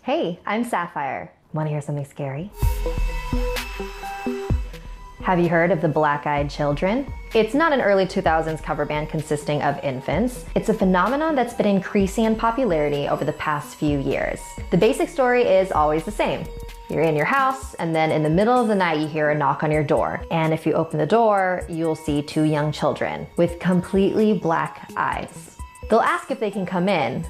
Hey, I'm Sapphire. Want to hear something scary? Have you heard of the Black-Eyed Children? It's not an early 2000s cover band consisting of infants. It's a phenomenon that's been increasing in popularity over the past few years. The basic story is always the same. You're in your house, and then in the middle of the night you hear a knock on your door. And if you open the door, you'll see two young children with completely black eyes. They'll ask if they can come in.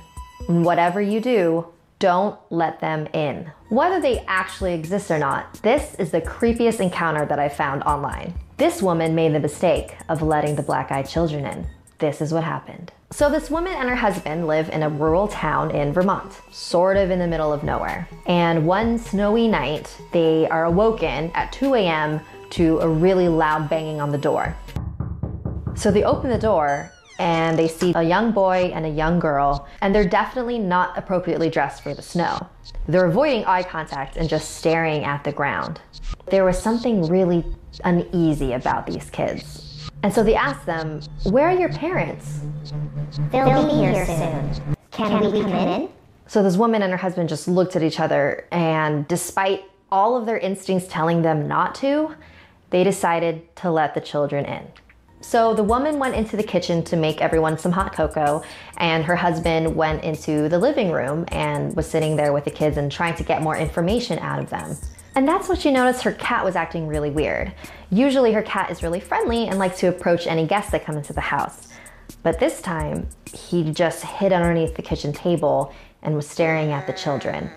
And whatever you do, don't let them in. Whether they actually exist or not, this is the creepiest encounter that I found online. This woman made the mistake of letting the black-eyed children in. This is what happened. So this woman and her husband live in a rural town in Vermont, sort of in the middle of nowhere. And one snowy night, they are awoken at 2 a.m. to a really loud banging on the door. So they open the door and they see a young boy and a young girl, and they're definitely not appropriately dressed for the snow. They're avoiding eye contact and just staring at the ground. There was something really uneasy about these kids. And so they asked them, "Where are your parents?" They'll be here soon. Can we come in? So this woman and her husband just looked at each other, and despite all of their instincts telling them not to, they decided to let the children in. So the woman went into the kitchen to make everyone some hot cocoa, and her husband went into the living room and was sitting there with the kids and trying to get more information out of them. And that's when she noticed her cat was acting really weird. Usually her cat is really friendly and likes to approach any guests that come into the house. But this time, he just hid underneath the kitchen table and was staring at the children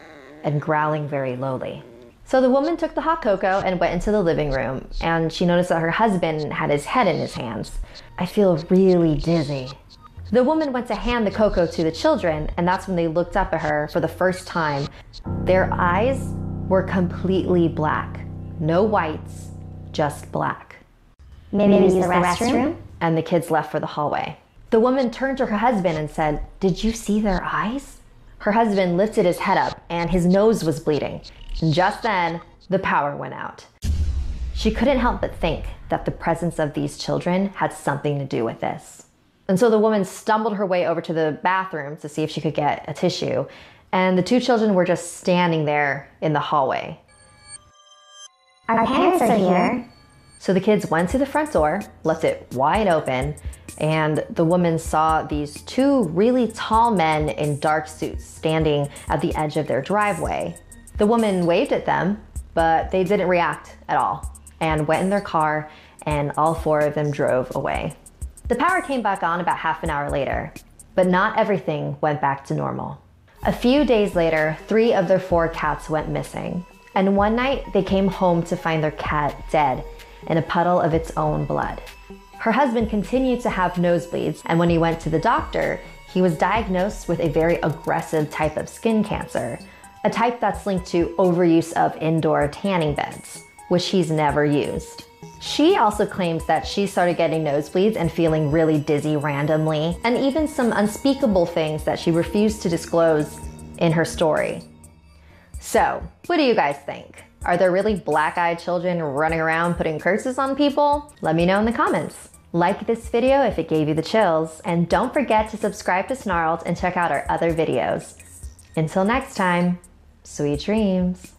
and growling very lowly. So the woman took the hot cocoa and went into the living room, and she noticed that her husband had his head in his hands. "I feel really dizzy." The woman went to hand the cocoa to the children, and that's when they looked up at her for the first time. Their eyes were completely black. No whites, just black. Maybe use the restroom? And the kids left for the hallway. The woman turned to her husband and said, "Did you see their eyes?" Her husband lifted his head up and his nose was bleeding. And just then, the power went out. She couldn't help but think that the presence of these children had something to do with this. And so the woman stumbled her way over to the bathroom to see if she could get a tissue, and the two children were just standing there in the hallway. Our parents are here. So the kids went to the front door, left it wide open, and the woman saw these two really tall men in dark suits standing at the edge of their driveway. The woman waved at them, but they didn't react at all and went in their car, and all four of them drove away. The power came back on about half an hour later, but not everything went back to normal. A few days later, 3 of their 4 cats went missing, and one night they came home to find their cat dead in a puddle of its own blood. Her husband continued to have nosebleeds, and when he went to the doctor, he was diagnosed with a very aggressive type of skin cancer, a type that's linked to overuse of indoor tanning beds, which he's never used. She also claims that she started getting nosebleeds and feeling really dizzy randomly, and even some unspeakable things that she refused to disclose in her story. So, what do you guys think? Are there really black-eyed children running around putting curses on people? Let me know in the comments. Like this video if it gave you the chills, and don't forget to subscribe to Snarled and check out our other videos. Until next time, sweet dreams.